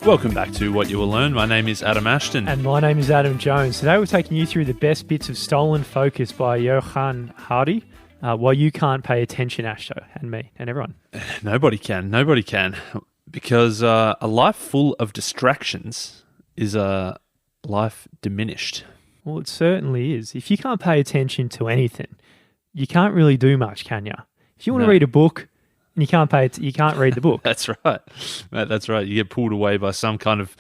Welcome back to What You Will Learn. My name is Adam Ashton. And my name is Adam Jones. Today we're taking you through the best bits of stolen focus by Johann Hardy. While you can't pay attention, Ashto, and me, and everyone. Nobody can. Because a life full of distractions is a life diminished. Well, it certainly is. If you can't pay attention to anything, you can't really do much, can you? If you want to read a book and you can't read the book. That's right. Mate, that's right. You get pulled away by some kind of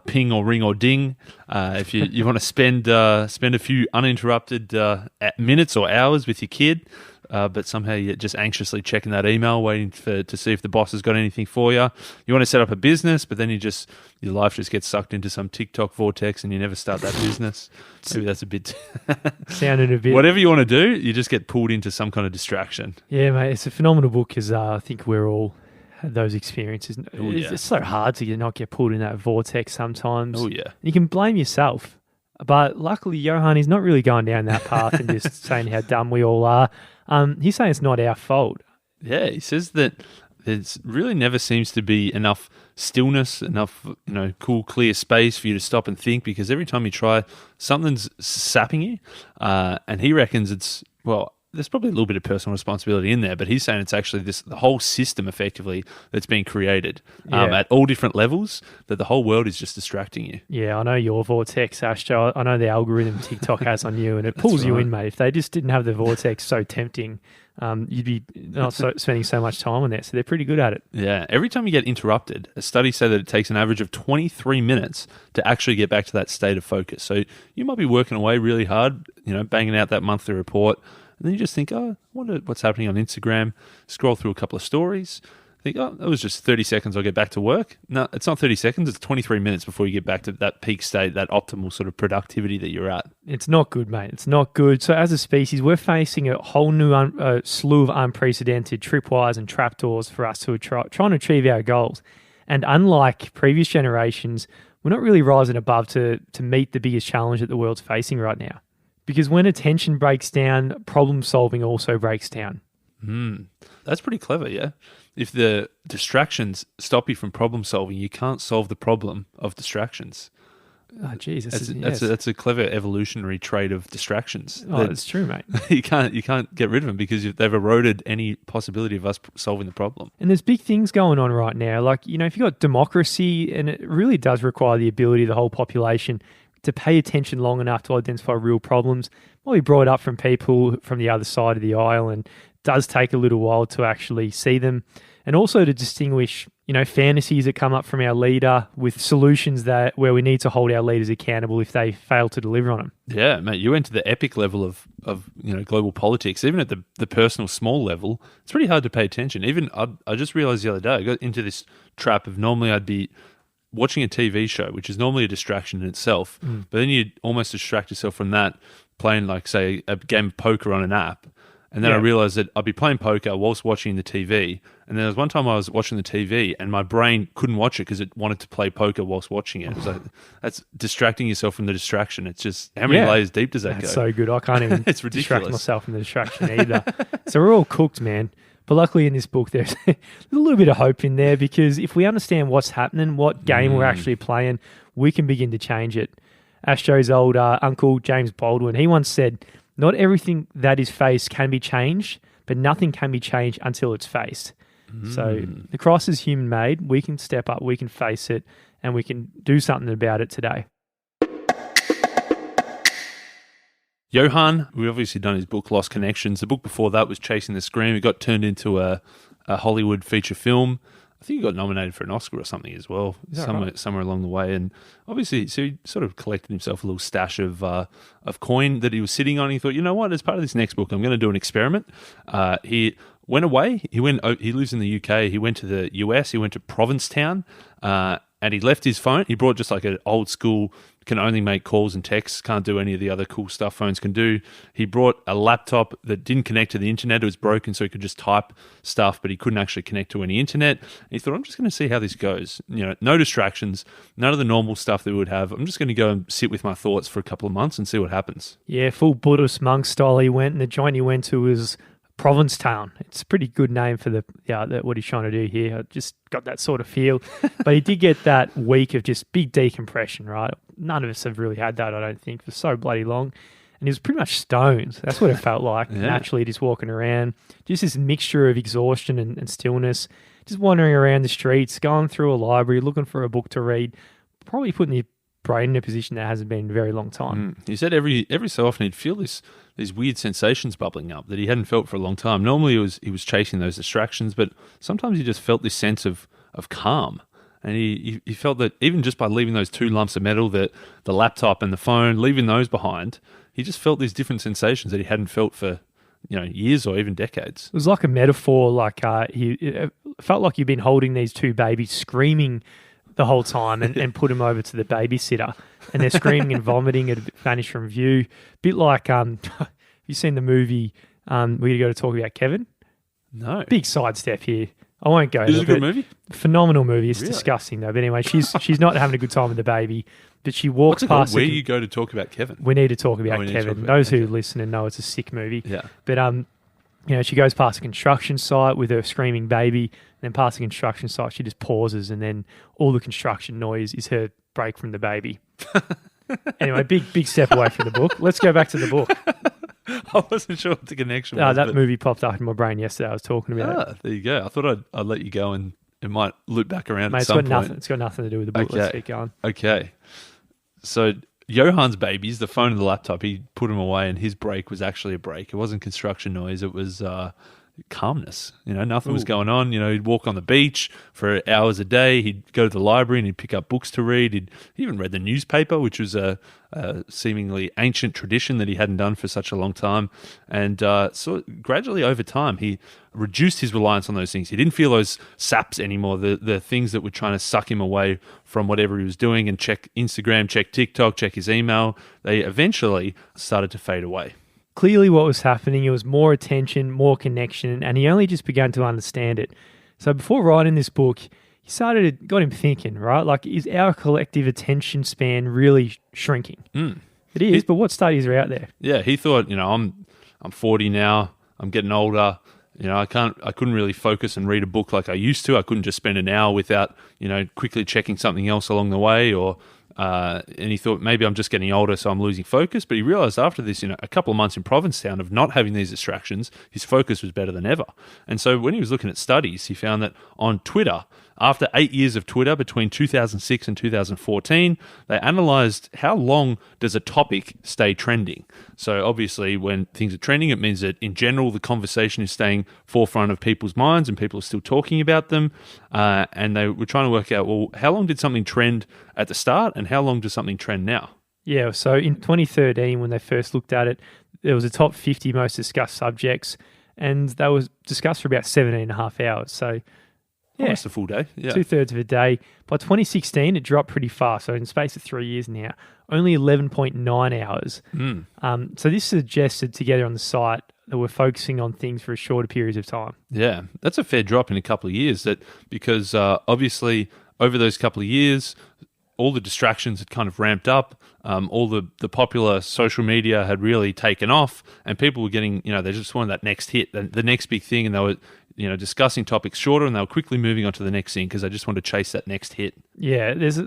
ping or ring or ding. If you want to spend a few uninterrupted minutes or hours with your kid, but somehow you're just anxiously checking that email, waiting to see if the boss has got anything for you. You want to set up a business, but then your life just gets sucked into some TikTok vortex and you never start that business. Maybe that's a bit... Sounded a bit... Whatever you want to do, you just get pulled into some kind of distraction. Yeah, mate, it's a phenomenal book because I think we're all... those experiences. Oh, yeah. It's so hard to not get pulled in that vortex sometimes. Oh, yeah. You can blame yourself. But luckily, Johann is not really going down that path and just saying how dumb we all are. He's saying it's not our fault. Yeah, he says that there's really never seems to be enough stillness, enough cool, clear space for you to stop and think, because every time you try, something's sapping you. And he reckons there's probably a little bit of personal responsibility in there, but he's saying it's actually the whole system effectively that's being created at all different levels, that the whole world is just distracting you. Yeah, I know your vortex, Ashto. I know the algorithm TikTok has on you, and it pulls you in, mate. If they just didn't have the vortex so tempting, you'd be not spending so much time on there. So they're pretty good at it. Yeah. Every time you get interrupted, studies say that it takes an average of 23 minutes to actually get back to that state of focus. So you might be working away really hard, banging out that monthly report, and then you just think, oh, I wonder what's happening on Instagram. Scroll through a couple of stories. Think, oh, that was just 30 seconds, I'll get back to work. No, it's not 30 seconds. It's 23 minutes before you get back to that peak state, that optimal sort of productivity that you're at. It's not good, mate. It's not good. So as a species, we're facing a whole new slew of unprecedented tripwires and trapdoors for us to try and achieve our goals. And unlike previous generations, we're not really rising above to meet the biggest challenge that the world's facing right now. Because when attention breaks down, problem solving also breaks down. That's pretty clever, yeah? If the distractions stop you from problem solving, you can't solve the problem of distractions. Oh, geez. That's a clever evolutionary trait of distractions. Oh, it's true, mate. You can't get rid of them because they've eroded any possibility of us solving the problem. And there's big things going on right now. Like, if you've got democracy, and it really does require the ability of the whole population to pay attention long enough to identify real problems. Might be brought up from people from the other side of the aisle, and does take a little while to actually see them. And also to distinguish, fantasies that come up from our leader with solutions where we need to hold our leaders accountable if they fail to deliver on them. Yeah, mate, you went to the epic level of global politics. Even at the personal small level, it's pretty hard to pay attention. Even I just realized the other day, I got into this trap of normally I'd be watching a TV show, which is normally a distraction in itself, but then you almost distract yourself from that playing, like, say, a game of poker on an app. And then I realized that I'd be playing poker whilst watching the TV. And then there was one time I was watching the TV and my brain couldn't watch it because it wanted to play poker whilst watching it. It was like, that's distracting yourself from the distraction. It's just, how many layers deep does that go? It's so good. I can't even it's ridiculous. Distract myself from the distraction either. So we're all cooked, man. But luckily in this book, there's a little bit of hope in there, because if we understand what's happening, what game we're actually playing, we can begin to change it. Ashto's old uncle, James Baldwin, he once said, not everything that is faced can be changed, but nothing can be changed until it's faced. So the cross is human-made. We can step up, we can face it, and we can do something about it today. Johann, we've obviously done his book, Lost Connections. The book before that was Chasing the Scream. It got turned into a Hollywood feature film. I think he got nominated for an Oscar or something as well, somewhere along the way. And obviously, so he sort of collected himself a little stash of coin that he was sitting on. He thought, you know what, as part of this next book, I'm going to do an experiment. He went away. He lives in the UK. He went to the US. He went to Provincetown, and he left his phone. He brought just like an old school, can only make calls and texts, can't do any of the other cool stuff phones can do. He brought a laptop that didn't connect to the internet. It was broken, so he could just type stuff, but he couldn't actually connect to any internet. And he thought, I'm just going to see how this goes. No distractions, none of the normal stuff that we would have. I'm just going to go and sit with my thoughts for a couple of months and see what happens. Yeah, full Buddhist monk style he went, and the joint he went to was Provincetown. It's a pretty good name for what he's trying to do here. I just got that sort of feel. But he did get that week of just big decompression, right? None of us have really had that, I don't think, for so bloody long. And he was pretty much stoned. That's what it felt like, naturally just walking around. Just this mixture of exhaustion and stillness, just wandering around the streets, going through a library, looking for a book to read, probably putting your brain in a position that hasn't been in a very long time. He said every so often he'd feel these weird sensations bubbling up that he hadn't felt for a long time. Normally he was chasing those distractions, but sometimes he just felt this sense of calm. And he felt that even just by leaving those two lumps of metal, the laptop and the phone, leaving those behind, he just felt these different sensations that he hadn't felt for years or even decades. It was like a metaphor, like it felt like you've been holding these two babies screaming the whole time and put them over to the babysitter, and they're screaming and vomiting and vanish from view. Bit like, have you seen the movie We Got to Talk About Kevin? No. Big sidestep here. I won't go. Is it a good movie? Phenomenal movie. It's Really? Disgusting though. But anyway, she's not having a good time with the baby, but she walks What's it called? past. Where you go to talk about Kevin? We need to talk about We need to Kevin. talk about Those who Kevin. listen and know it's a sick movie. Yeah. But she goes past a construction site with her screaming baby, then past the construction site, she just pauses, and then all the construction noise is her break from the baby. Anyway, big step away from the book. Let's go back to the book. I wasn't sure what the connection was. That movie popped up in my brain yesterday. I was talking about it. There you go. I thought I'd let you go, and it might loop back around Mate, at some point. It's got nothing to do with the book. Okay. Let's keep going. Okay. So Johann's babies, the phone and the laptop, he put them away, and his break was actually a break. It wasn't construction noise. It was calmness. Nothing was going on. He'd walk on the beach for hours a day. He'd go to the library and he'd pick up books to read. He even read the newspaper, which was a seemingly ancient tradition that he hadn't done for such a long time. And so gradually over time, he reduced his reliance on those things. He didn't feel those saps anymore, the things that were trying to suck him away from whatever he was doing, and check Instagram, check TikTok, check his email. They eventually started to fade away. Clearly what was happening, it was more attention, more connection, and he only just began to understand it. So before writing this book, got him thinking, right? Like, is our collective attention span really shrinking? It is, but what studies are out there? Yeah, he thought, I'm 40 now, I'm getting older. I couldn't really focus and read a book like I used to. I couldn't just spend an hour without, quickly checking something else along the way, and he thought maybe I'm just getting older, so I'm losing focus. But he realized after this, a couple of months in Provincetown of not having these distractions, his focus was better than ever. And so when he was looking at studies, he found that on Twitter, after 8 years of Twitter between 2006 and 2014, they analyzed how long does a topic stay trending. So obviously when things are trending, it means that in general the conversation is staying forefront of people's minds and people are still talking about them. And they were trying to work out, well, how long did something trend at the start and how long does something trend now? Yeah, so in 2013, when they first looked at it, there was a top 50 most discussed subjects, and they was discussed for about 17 and a half hours. So yeah, almost a full day. Yeah. 2/3 of a day. By 2016, it dropped pretty fast. So in the space of 3 years now, only 11.9 hours. So this suggested together on the site that we're focusing on things for a shorter periods of time. Yeah, that's a fair drop in a couple of years. Because obviously over those couple of years, all the distractions had kind of ramped up. All the popular social media had really taken off, and people were getting, they just wanted that next hit, the next big thing, and they were, discussing topics shorter, and they were quickly moving on to the next thing because they just wanted to chase that next hit. Yeah, there's a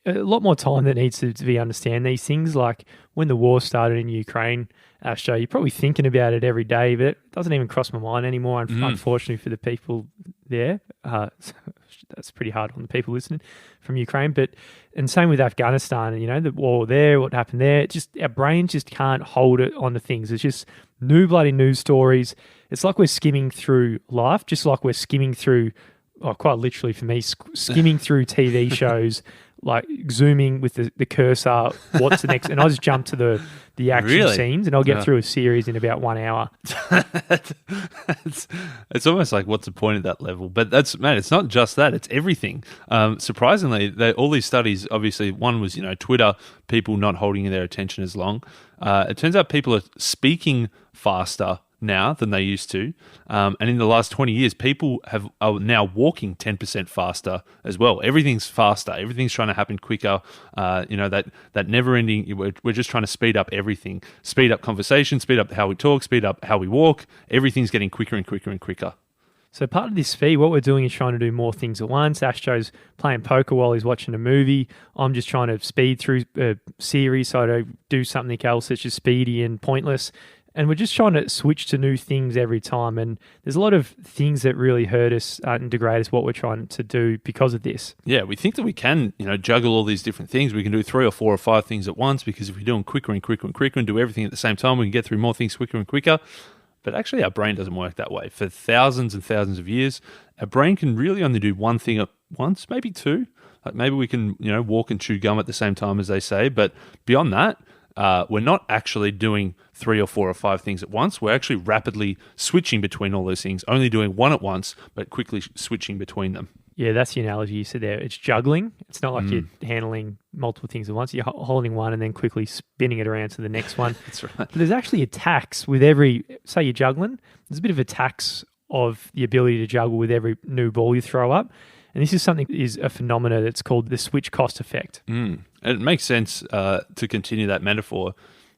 lot more time that needs to be understand these things. Like when the war started in Ukraine, Astro, you're probably thinking about it every day, but it doesn't even cross my mind anymore, unfortunately for the people there. That's pretty hard on the people listening from Ukraine. And same with Afghanistan, the war there, what happened there. It just, our brains just can't hold it on the things. It's just new bloody news stories. It's like we're skimming through life, just like we're skimming through, quite literally for me, skimming through TV shows, like zooming with the cursor, what's the next, and I just jump to the action scenes, and I'll get through a series in about 1 hour. It's almost like, what's the point at that level? But it's not just that, it's everything. Surprisingly, all these studies, obviously, one was, Twitter, people not holding their attention as long. It turns out people are speaking faster now than they used to. And in the last 20 years, people are now walking 10% faster as well. Everything's faster. Everything's trying to happen quicker. That never-ending, we're just trying to speed up everything. Speed up conversation, speed up how we talk, speed up how we walk. Everything's getting quicker and quicker and quicker. So part of this fee, what we're doing is trying to do more things at once. Astro's playing poker while he's watching a movie. I'm just trying to speed through a series so I don't do something else that's just speedy and pointless. And we're just trying to switch to new things every time. And there's a lot of things that really hurt us and degrade us, what we're trying to do because of this. Yeah, we think that we can, juggle all these different things. We can do 3 or 4 or 5 things at once, because if we do them quicker and quicker and quicker and do everything at the same time, we can get through more things quicker and quicker. But actually, our brain doesn't work that way. For thousands and thousands of years, our brain can really only do one thing at once, maybe 2. Like maybe we can, walk and chew gum at the same time, as they say. But beyond that, we're not actually doing 3 or 4 or 5 things at once. We're actually rapidly switching between all those things, only doing one at once, but quickly switching between them. Yeah, that's the analogy you said there. It's juggling. It's not like you're handling multiple things at once. You're holding one and then quickly spinning it around to the next one. That's right. But there's actually a tax with every, say you're juggling, there's a bit of a tax of the ability to juggle with every new ball you throw up. And this is a phenomena that's called the switch cost effect. And it makes sense to continue that metaphor.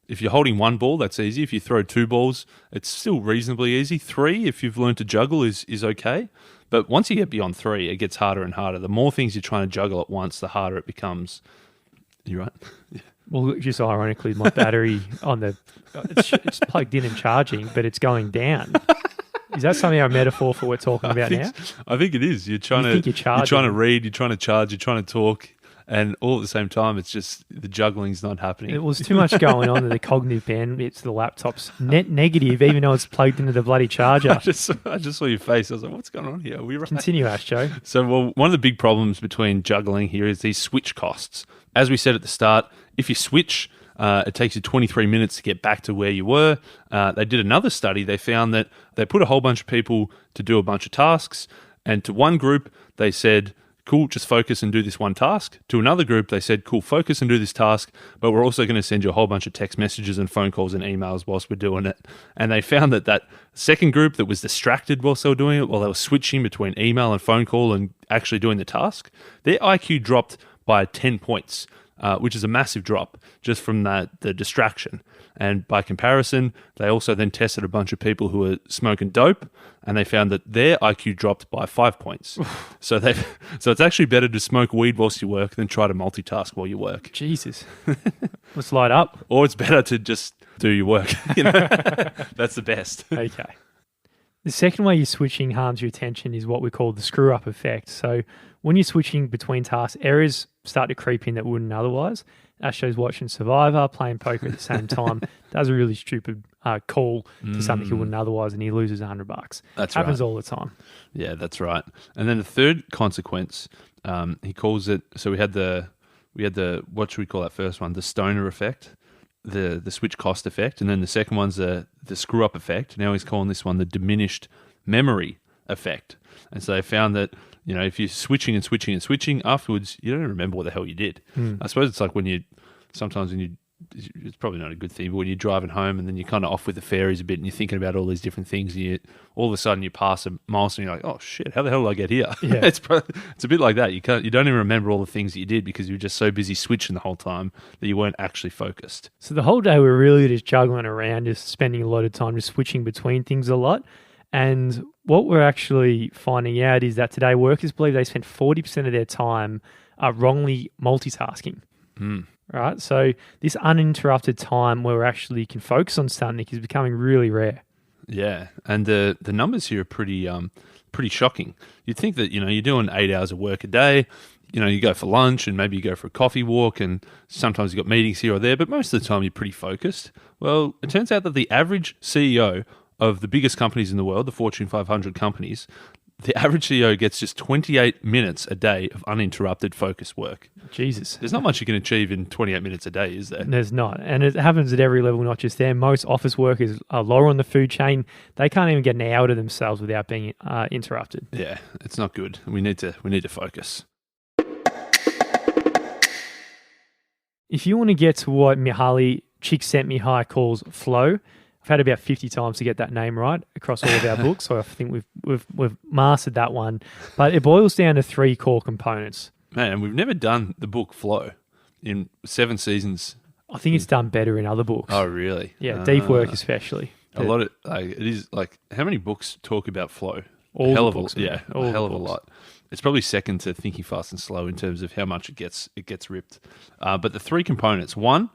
If you're holding one ball, that's easy. If you throw 2 balls, it's still reasonably easy. 3, if you've learned to juggle, is okay. But once you get beyond 3, it gets harder and harder. The more things you're trying to juggle at once, the harder it becomes. You right? Yeah. Well, just ironically, my battery it's plugged in and charging, but it's going down. Is that somehow a metaphor for what we're talking about now? I think it is. You're trying to read, you're trying to charge, you're trying to talk, and all at the same time, it's just the juggling's not happening. It was too much going on in the cognitive bandwidth. The laptop's net negative, even though it's plugged into the bloody charger. I just saw your face. I was like, what's going on here? Are we right? Continue, Astro. So, one of the big problems between juggling here is these switch costs. As we said at the start, if you switch, it takes you 23 minutes to get back to where you were. They did another study. They found that they put a whole bunch of people to do a bunch of tasks, and to one group, they said, cool, just focus and do this one task. To another group, they said, cool, focus and do this task, but we're also going to send you a whole bunch of text messages and phone calls and emails whilst we're doing it. And they found that second group that was distracted whilst they were doing it, while they were switching between email and phone call and actually doing the task, their IQ dropped by 10 points, which is a massive drop just from the distraction. And by comparison, they also then tested a bunch of people who were smoking dope, and they found that their IQ dropped by 5 points. So it's actually better to smoke weed whilst you work than try to multitask while you work. Jesus. Let's light up. Or it's better to just do your work. That's the best. Okay. The second way you're switching harms your attention is what we call the screw-up effect. So when you're switching between tasks, errors start to creep in that wouldn't otherwise. Astro's watching Survivor, playing poker at the same time, does a really stupid call to something he wouldn't otherwise, and he loses $100. That's happens right. all the time. Yeah, that's right. And then the third consequence, he calls it. So we had the what should we call that first one? The stoner effect, the switch cost effect, and then the second one's the screw up effect. Now he's calling this one the diminished memory effect. And so they found that, if you're switching and switching and switching, afterwards, you don't even remember what the hell you did. I suppose it's like it's probably not a good thing, but when you're driving home and then you're kind of off with the fairies a bit and you're thinking about all these different things, and all of a sudden you pass a milestone and you're like, oh shit, how the hell did I get here? Yeah. It's a bit like that. You don't even remember all the things that you did because you were just so busy switching the whole time that you weren't actually focused. So the whole day we're really just juggling around, just spending a lot of time just switching between things a lot. And what we're actually finding out is that today workers believe they spend 40% of their time wrongly multitasking. Right? So this uninterrupted time where we actually can focus on something is becoming really rare. Yeah, and the numbers here are pretty shocking. You'd think that, you're doing 8 hours of work a day, you go for lunch and maybe you go for a coffee walk and sometimes you've got meetings here or there, but most of the time you're pretty focused. Well, it turns out that the average CEO of the biggest companies in the world, the Fortune 500 companies, the average CEO gets just 28 minutes a day of uninterrupted focused work. Jesus. There's not much you can achieve in 28 minutes a day, is there? There's not. And it happens at every level, not just there. Most office workers are lower on the food chain. They can't even get an hour to themselves without being interrupted. Yeah, it's not good. We need to focus. If you want to get to what Mihaly Csikszentmihalyi calls flow We've had about 50 times to get that name right across all of our books, so I think we've mastered that one. But it boils down to 3 core components. Man, we've never done the book Flow in 7 seasons. I think it's done better in other books. Oh, really? Yeah, deep work especially. A lot of it is like, how many books talk about flow? All a hell the of books, a, yeah, all a hell of the a books. lot. It's probably second to Thinking Fast and Slow in terms of how much it gets ripped. But the 3 components: one,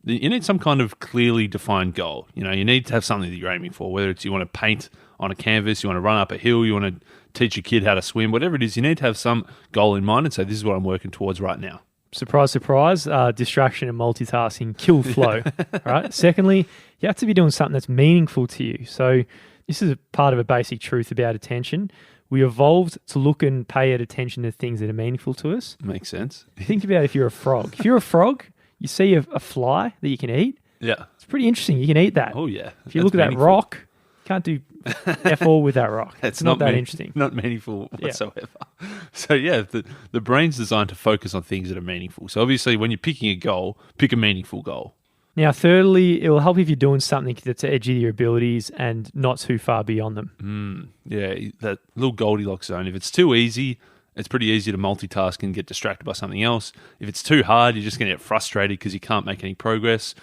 you need some kind of clearly defined goal. You know, you need to have something that you're aiming for. Whether it's you want to paint on a canvas, you want to run up a hill, you want to teach a kid how to swim, whatever it is, you need to have some goal in mind and say, this is what I'm working towards right now. Surprise, surprise, distraction and multitasking kill flow, right? Secondly, you have to be doing something that's meaningful to you. So this is a part of a basic truth about attention. We evolved to look and pay attention to things that are meaningful to us. Makes sense. Think about if you're a frog. If you're a frog, you see a fly that you can eat. Yeah. It's pretty interesting. You can eat that. Oh, yeah. If you look at that rock, you can't do F all with that rock. It's not that interesting. Not meaningful whatsoever. Yeah. So, yeah, the brain's designed to focus on things that are meaningful. So, obviously, when you're picking a goal, pick a meaningful goal. Now, thirdly, it will help if you're doing something that's edge of your abilities and not too far beyond them. Yeah, that little Goldilocks zone. If it's too easy, it's pretty easy to multitask and get distracted by something else. If it's too hard, you're just going to get frustrated because you can't make any progress.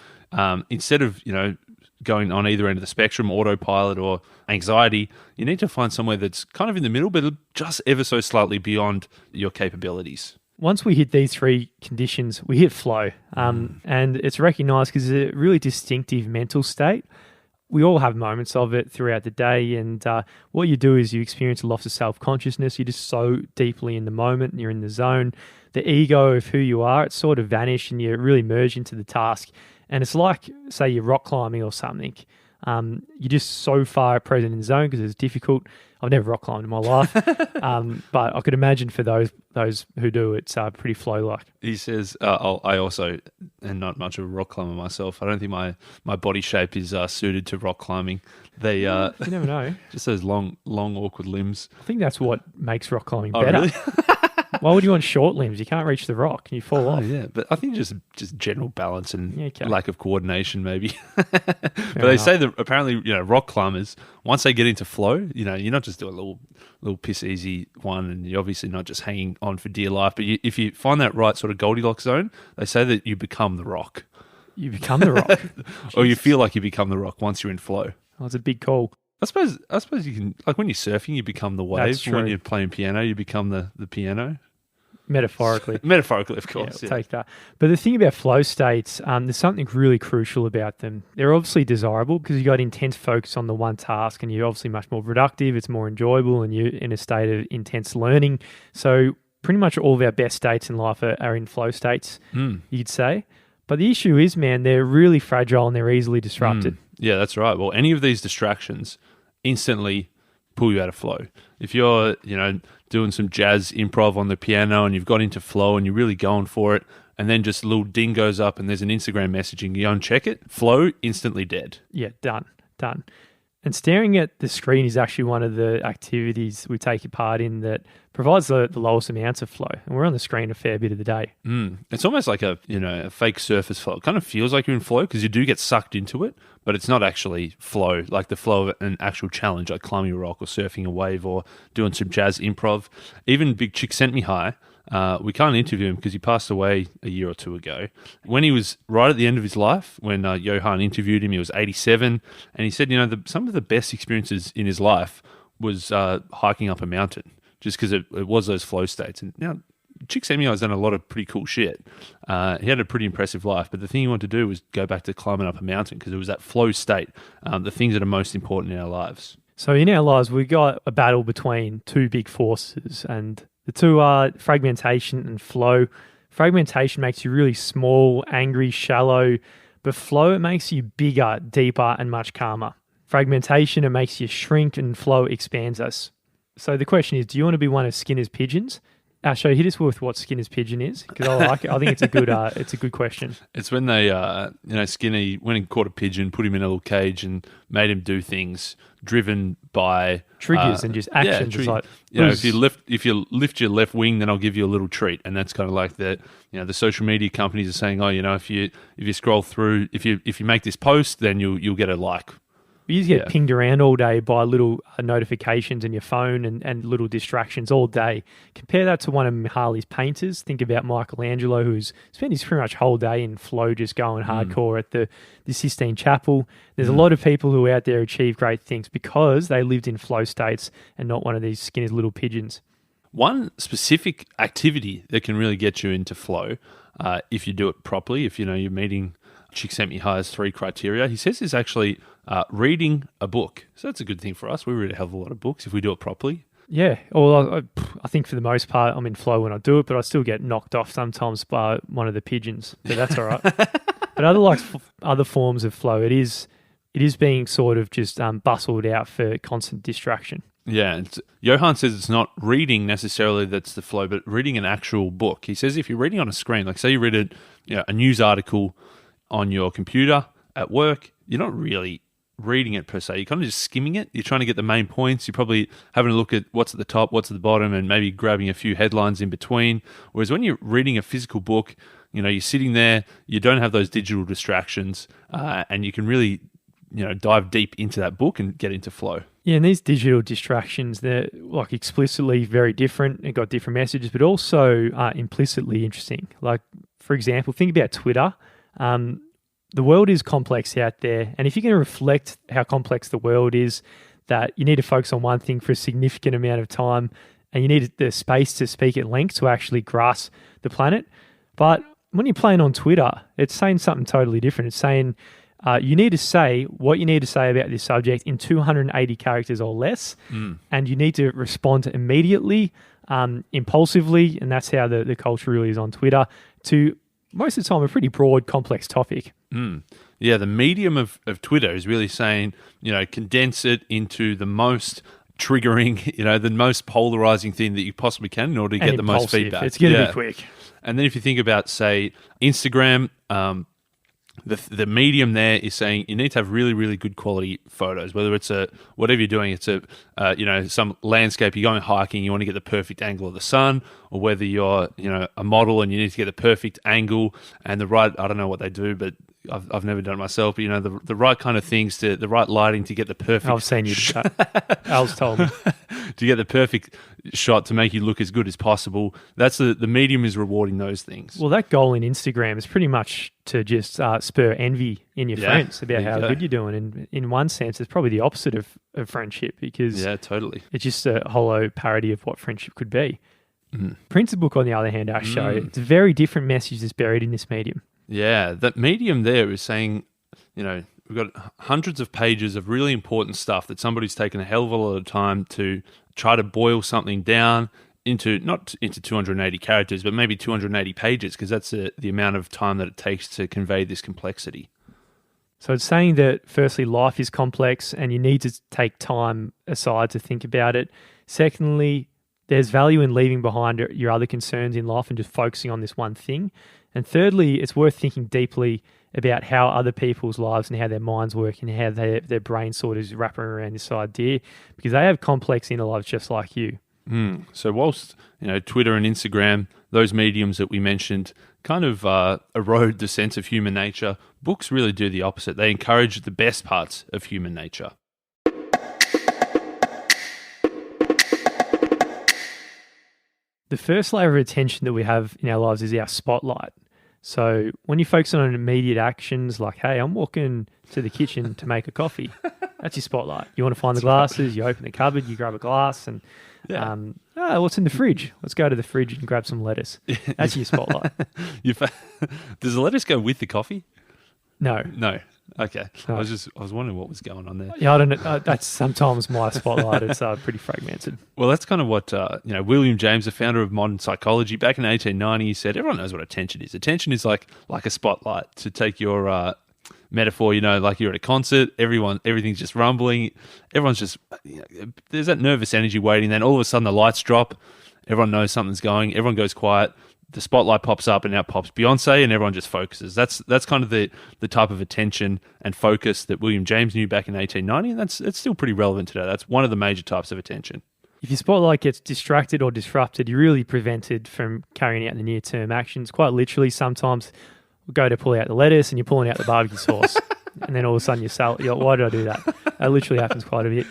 Instead of, going on either end of the spectrum, autopilot or anxiety, you need to find somewhere that's kind of in the middle, but just ever so slightly beyond your capabilities. Once we hit these 3 conditions, we hit flow. And it's recognized because it's a really distinctive mental state. We all have moments of it throughout the day. And what you do is you experience a loss of self-consciousness. You're just so deeply in the moment and you're in the zone. The ego of who you are, it's sort of vanished and you really merge into the task. And it's like, say, you're rock climbing or something. You're just so far present in the zone because it's difficult. I've never rock climbed in my life, but I could imagine for those who do, it's pretty flow-like. He says, I also am not much of a rock climber myself. I don't think my body shape is suited to rock climbing. They You never know. just those long, awkward limbs. I think that's what makes rock climbing Oh, better. really? Why would you want short limbs? You can't reach the rock and you fall off. Yeah, but I think just general balance and Okay. lack of coordination, maybe. But they say that apparently, rock climbers, once they get into flow, you're not just doing a little piss easy one, and you're obviously not just hanging on for dear life. But if you find that right sort of Goldilocks zone, they say that you become the rock. You become the rock. Or you feel like you become the rock once you're in flow. Oh, it's a big call. I suppose you can, like when you're surfing, you become the wave. That's true. When you're playing piano, you become the piano. Metaphorically. Metaphorically, of course. Yeah, we'll take that. But the thing about flow states, there's something really crucial about them. They're obviously desirable because you got intense focus on the one task and you're obviously much more productive, it's more enjoyable, and you're in a state of intense learning. So pretty much all of our best states in life are in flow states, you'd say. But the issue is, man, they're really fragile and they're easily disrupted. Yeah, that's right. Well, any of these distractions instantly pull you out of flow. If you're, doing some jazz improv on the piano and you've got into flow and you're really going for it, and then just a little ding goes up and there's an Instagram messaging, you go and check it, flow, instantly dead. Yeah, done. And staring at the screen is actually one of the activities we take part in that provides the lowest amounts of flow. And we're on the screen a fair bit of the day. It's almost like a fake surface flow. It kind of feels like you're in flow because you do get sucked into it, but it's not actually flow, like the flow of an actual challenge, like climbing a rock or surfing a wave or doing some jazz improv. Even Big Chick Sent Me High. We can't interview him because he passed away a year or two ago. When he was right at the end of his life, when Johann interviewed him, he was 87, and he said, some of the best experiences in his life was hiking up a mountain, just because it was those flow states. And now, Chick Sent Me High has done a lot of pretty cool shit. He had a pretty impressive life, but the thing he wanted to do was go back to climbing up a mountain because it was that flow state, the things that are most important in our lives. So in our lives, we got a battle between 2 big forces, and the 2 are fragmentation and flow. Fragmentation makes you really small, angry, shallow, but flow, it makes you bigger, deeper, and much calmer. Fragmentation, it makes you shrink, and flow expands us. So the question is, do you want to be one of Skinner's pigeons? Asho, hit us with what Skinner's pigeon is, because I like it. I think it's a good question. It's when they, Skinner went and caught a pigeon, put him in a little cage, and made him do things driven by triggers and just actions. It's like, if you lift your left wing, then I'll give you a little treat, and that's kind of like the social media companies are saying, if you scroll through, if you make this post, then you'll get a like. You just get pinged around all day by little notifications in your phone and little distractions all day. Compare that to one of Harley's painters. Think about Michelangelo, who's spent his pretty much whole day in flow, just going hardcore at the Sistine Chapel. There's a lot of people who out there achieve great things because they lived in flow states and not one of these skinny little pigeons. One specific activity that can really get you into flow, if you do it properly, if you're meeting Csikszentmihalyi's 3 criteria, he says is actually reading a book. So that's a good thing for us. We really have a lot of books if we do it properly. Yeah, well, I think for the most part, I'm in flow when I do it, but I still get knocked off sometimes by one of the pigeons. But that's all right. But other forms of flow, it is being sort of just bustled out for constant distraction. Yeah, Johann says it's not reading necessarily that's the flow, but reading an actual book. He says if you're reading on a screen, like say you read a news article on your computer at work, you're not really reading it per se. You're kind of just skimming it. You're trying to get the main points. You're probably having a look at what's at the top, what's at the bottom, and maybe grabbing a few headlines in between. Whereas when you're reading a physical book, you're sitting there, you don't have those digital distractions, and you can really dive deep into that book and get into flow. Yeah, and these digital distractions, they're like explicitly very different and got different messages, but also implicitly interesting. Like, for example, think about Twitter. The world is complex out there, and if you're going to reflect how complex the world is, that you need to focus on one thing for a significant amount of time, and you need the space to speak at length to actually grasp the planet. But when you're playing on Twitter, it's saying something totally different. It's saying you need to say what you need to say about this subject in 280 characters or less, and you need to respond immediately, impulsively, and that's how the culture really is on Twitter, to most of the time a pretty broad, complex topic. Yeah, the medium of Twitter is really saying, condense it into the most triggering, the most polarizing thing that you possibly can in order to get the most feedback. It's going to be quick. And then if you think about, say, Instagram, the medium there is saying you need to have really, really good quality photos, whether it's whatever you're doing, it's some landscape, you're going hiking, you want to get the perfect angle of the sun, or whether you're, a model and you need to get the perfect angle and the right, I don't know what they do, but I've never done it myself, but the right kind of things, the right lighting to get the perfect... I've seen you do that. Al's told me. To get the perfect shot to make you look as good as possible. That's the medium is rewarding those things. Well, that goal in Instagram is pretty much to just spur envy in your friends about how good you're doing. And in one sense, it's probably the opposite of friendship, because totally. It's just a hollow parody of what friendship could be. Printed book, on the other hand, I show it's a very different message that's buried in this medium. Yeah, that medium there is saying, we've got hundreds of pages of really important stuff that somebody's taken a hell of a lot of time to try to boil something down into, not into 280 characters, but maybe 280 pages, because that's the amount of time that it takes to convey this complexity. So it's saying that, firstly, life is complex and you need to take time aside to think about it. Secondly, there's value in leaving behind your other concerns in life and just focusing on this one thing. And thirdly, it's worth thinking deeply about how other people's lives and how their minds work and how their brain sort of is wrapping around this idea, because they have complex inner lives just like you. So whilst Twitter and Instagram, those mediums that we mentioned, kind of erode the sense of human nature, books really do the opposite. They encourage the best parts of human nature. The first layer of attention that we have in our lives is our spotlight. So when you focus on immediate actions like, hey, I'm walking to the kitchen to make a coffee, that's your spotlight. You want to find the glasses, you open the cupboard, you grab a glass, and what's in the fridge? Let's go to the fridge and grab some lettuce. That's your spotlight. Does the lettuce go with the coffee? No. Okay. No. I was wondering what was going on there. Yeah, I don't know. That's sometimes my spotlight. It's pretty fragmented. Well, that's kind of what William James, the founder of modern psychology, back in 1890, he said everyone knows what attention is. Attention is like a spotlight. To take your metaphor, like you're at a concert, everything's just rumbling. Everyone's just there's that nervous energy waiting. Then all of a sudden the lights drop. Everyone knows something's going. Everyone goes quiet. The spotlight pops up and out pops Beyonce and everyone just focuses. That's kind of the type of attention and focus that William James knew back in 1890, and it's still pretty relevant today. That's one of the major types of attention. If your spotlight gets distracted or disrupted, you're really prevented from carrying out the near-term actions. Quite literally, sometimes we'll go to pull out the lettuce and you're pulling out the barbecue sauce. and then all of a sudden you're like, why did I do that? That literally happens quite a bit.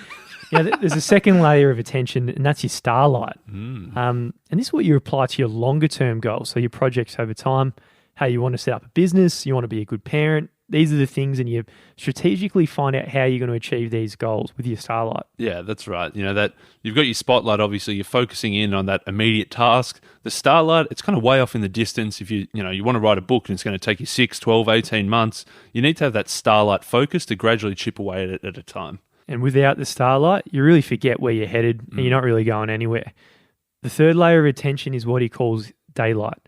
There's a second layer of attention, and that's your starlight. And this is what you apply to your longer term goals. So your projects over time, how you want to set up a business, you want to be a good parent. These are the things, and you strategically find out how you're going to achieve these goals with your starlight. Yeah, that's right. That you've got your spotlight, obviously, you're focusing in on that immediate task. The starlight, it's kind of way off in the distance. If you want to write a book and it's going to take you 6, 12, 18 months, you need to have that starlight focus to gradually chip away at it at a time. And without the starlight, you really forget where you're headed and you're not really going anywhere. The third layer of attention is what he calls daylight.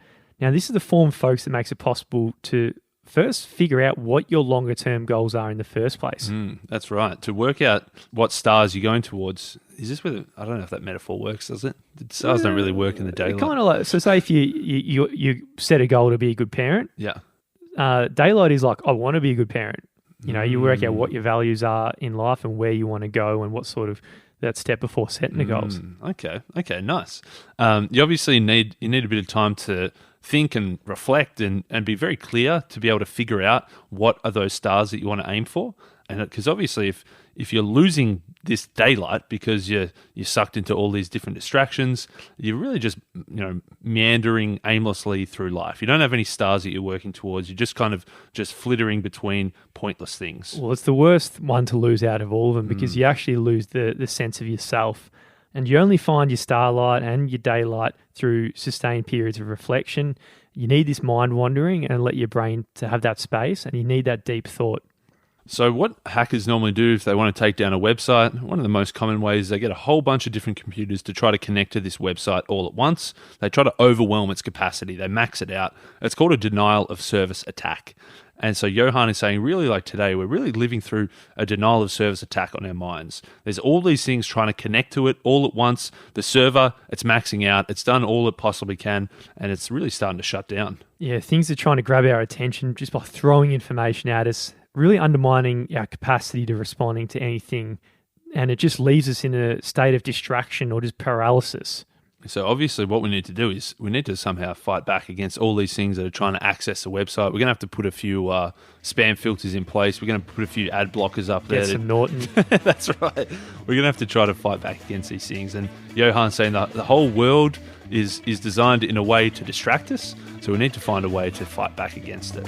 Now, this is the form, folks, that makes it possible to first figure out what your longer term goals are in the first place. That's right. To work out what stars you're going towards. Is this where I don't know if that metaphor works, does it? The stars don't really work in the daylight. Kind of like, so say if you set a goal to be a good parent. Yeah. Daylight is like, I want to be a good parent. You work out what your values are in life and where you want to go and what sort of that step before setting the goals. Okay, nice. You obviously need a bit of time to think and reflect and be very clear to be able to figure out what are those stars that you want to aim for. And because obviously if you're losing this daylight because you're sucked into all these different distractions, you're really just meandering aimlessly through life. You don't have any stars that you're working towards. You're just kind of just flittering between pointless things. Well, it's the worst one to lose out of all of them because you actually lose the sense of yourself. And you only find your starlight and your daylight through sustained periods of reflection. You need this mind wandering and let your brain to have that space, and you need that deep thought. So what hackers normally do if they want to take down a website, one of the most common ways is they get a whole bunch of different computers to try to connect to this website all at once. They try to overwhelm its capacity. They max it out. It's called a denial of service attack. And so Johann is saying, really, like today, we're really living through a denial of service attack on our minds. There's all these things trying to connect to it all at once. The server, it's maxing out. It's done all it possibly can, and it's really starting to shut down. Yeah, things are trying to grab our attention just by throwing information at us, really undermining our capacity to responding to anything. And it just leaves us in a state of distraction or just paralysis. So obviously what we need to do is we need to somehow fight back against all these things that are trying to access the website. We're going to have to put a few spam filters in place. We're going to put a few ad blockers up there. Get some Norton. That's right. We're going to have to try to fight back against these things. And Johann's saying that the whole world is designed in a way to distract us. So we need to find a way to fight back against it.